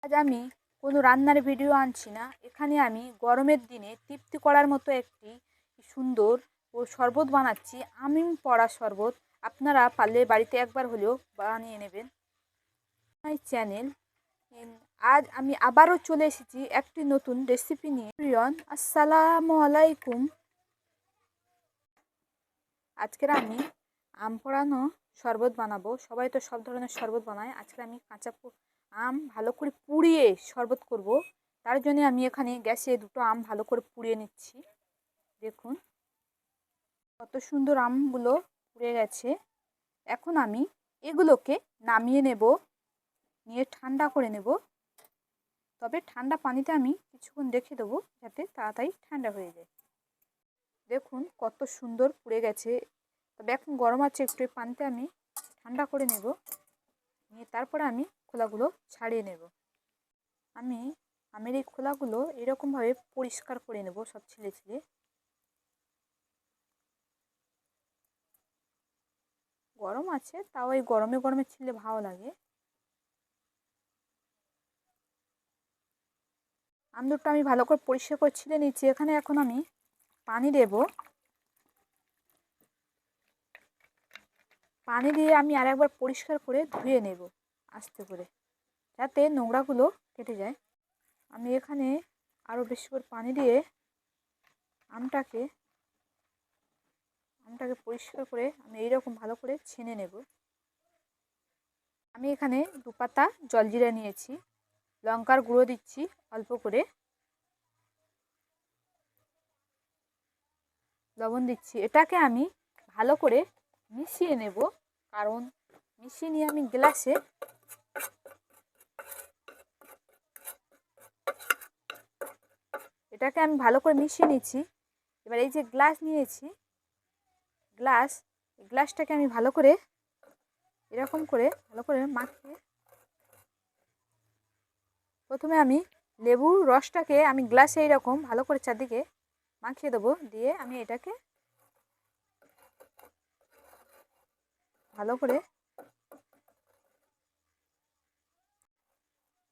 আজ আমি কোনো রান্নার ভিডিও আনছি না। এখানে আমি গরমের দিনে তৃপ্তি করার মতো একটি সুন্দর শরবত বানাচ্ছি, আমিন পড়া শরবত। আপনারা পারলে বাড়িতে একবার হলেও বানিয়ে নেবেন। My channel. আজ আমি আবারও চলে এসেছি একটি নতুন রেসিপি নিয়ে। প্রিয়ন, আসসালামু আলাইকুম। আজকের আমি আম পোড়ানো শরবত বানাবো। সবাই তো সব ধরনের শরবত বানায়। আজকে আমি কাঁচা আম ভালো করে পুড়িয়ে শরবত করব। তার জন্য আমি এখানে গ্যাসে দুটো আম ভালো করে পুড়িয়ে নিচ্ছি। দেখুন কত সুন্দর আমগুলো পুড়ে গেছে। এখন আমি এগুলোকে নামিয়ে নেব, নিয়ে ঠান্ডা করে নেব। তবে ঠান্ডা পানিতে আমি কিছুক্ষণ রেখে দেবো যাতে তাড়াতাড়ি ঠান্ডা হয়ে যায়। দেখুন কত সুন্দর পুড়ে গেছে। তবে এখন গরম আছে, একটু পানিতে আমি ঠান্ডা করে নেব, নিয়ে তারপরে আমি খোলাগুলো ছাড়িয়ে নেব। আমি আমের এই খোলাগুলো এরকমভাবে পরিষ্কার করে নেব সব ছিলে ছিলে। গরম আছে, তাও এই গরমে গরমে ছিলে ভালো লাগে। আম দুটো আমি ভালো করে পরিষ্কার করে ছিলে নিচ্ছি। এখানে এখন আমি পানি দেব। পানি দিয়ে আমি আর একবার পরিষ্কার করে ধুয়ে নেব আস্তে করে, যাতে নোংরাগুলো কেটে যায়। আমি এখানে আরও বেশি করে পানি দিয়ে আমটাকে পরিষ্কার করে আমি এইরকম ভালো করে ছেনে নেব। আমি এখানে 2 পাতা জলজিরা নিয়েছি, লঙ্কার গুঁড়ো দিচ্ছি অল্প করে, লবণ দিচ্ছি। এটাকে আমি ভালো করে মিশিয়ে নেব, কারণ মিশিয়ে নিয়ে আমি গ্লাসে এটাকে আমি ভালো করে মিশিয়ে নিচ্ছি। এবার এই যে গ্লাস নিয়েছি, গ্লাসটাকে আমি ভালো করে এরকম করে ভালো করে মাখিয়ে, প্রথমে আমি লেবুর রসটাকে আমি গ্লাসে এইরকম ভালো করে চারদিকে মাখিয়ে দেবো। দিয়ে আমি এটাকে ভালো করে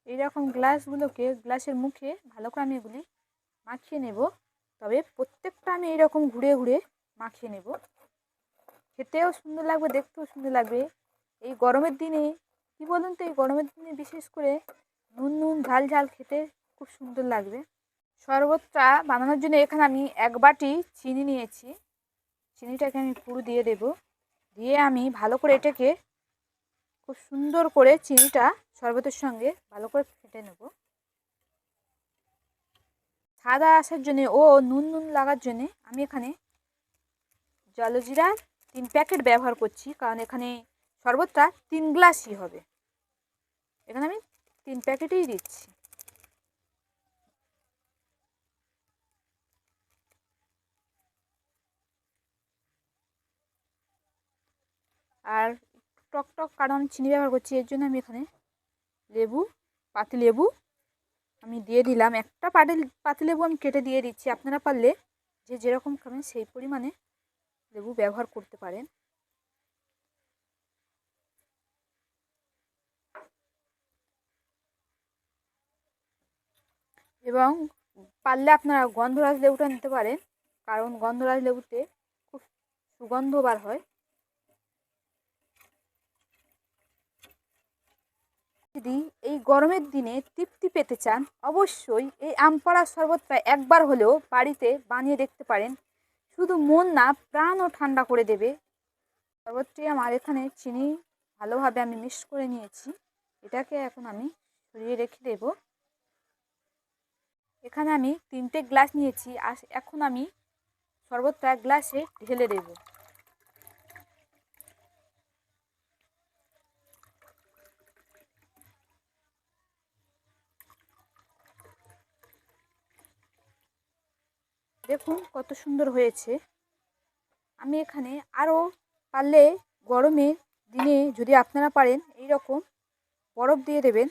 এইরকম গ্লাসের মুখে ভালো করে আমি এগুলি মাখিয়ে নেব। তবে প্রত্যেকটা আমি এইরকম ঘুরে ঘুরে মাখিয়ে নেব। খেতেও সুন্দর লাগবে, দেখতেও সুন্দর লাগবে। এই গরমের দিনে কি বলুন তো, এই গরমের দিনে বিশেষ করে নুন নুন ঝাল ঝাল খেতে খুব সুন্দর লাগবে। শরবতটা বানানোর জন্য এখানে আমি 1 বাটি চিনি নিয়েছি। চিনিটাকে আমি পুরো দিয়ে দেব। দিয়ে আমি ভালো করে এটাকে খুব সুন্দর করে চিনিটা শরবতের সঙ্গে ভালো করে ফেটে নেব। সাদা আসার জন্যে ও নুন নুন লাগার জন্যে আমি এখানে জলজিরা 3 প্যাকেট ব্যবহার করছি, কারণ এখানে শরবতটা 3 গ্লাসই হবে। এখানে আমি 3 প্যাকেটই দিচ্ছি। আর টক টক কারণ আমি চিনি ব্যবহার করছি, এর জন্য আমি এখানে পাতিলেবু আমি দিয়ে দিলাম। একটা পাতিলেবু আমি কেটে দিয়ে দিচ্ছি। আপনারা পারলে যে যেরকম খাবেন সেই পরিমাণে লেবু ব্যবহার করতে পারেন। এবং পারলে আপনারা গন্ধরাজ লেবুটা নিতে পারেন, কারণ গন্ধরাজ লেবুতে খুব সুগন্ধ বার হয়। যদি এই গরমের দিনে তৃপ্তি পেতে চান, অবশ্যই এই আম পাড়া শরবতটা একবার হলেও বাড়িতে বানিয়ে দেখতে পারেন। শুধু মন না, প্রাণও ঠান্ডা করে দেবে। শরবতটি আমার এখানে চিনি ভালোভাবে আমি মিক্স করে নিয়েছি। এটাকে এখন আমি সরিয়ে রেখে দেব। এখানে আমি 3টে গ্লাস নিয়েছি, আর এখন আমি শরবতটা গ্লাসে ঢেলে দেব। দেখুন কত সুন্দর হয়েছে। আমি এখানে আরও পারলে গরমের দিনে যদি আপনারা পারেন এই রকম বরফ দিয়ে দেবেন,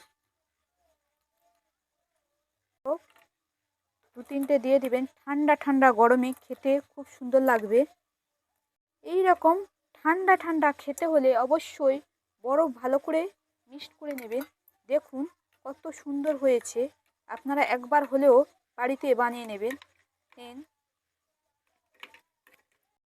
2-3টে দিয়ে দিবেন। ঠান্ডা ঠান্ডা গরমে খেতে খুব সুন্দর লাগবে। এই রকম ঠান্ডা ঠান্ডা খেতে হলে অবশ্যই বরফ ভালো করে মিক্সড করে নেবেন। দেখুন কত সুন্দর হয়েছে। আপনারা একবার হলেও বাড়িতে বানিয়ে নেবেন।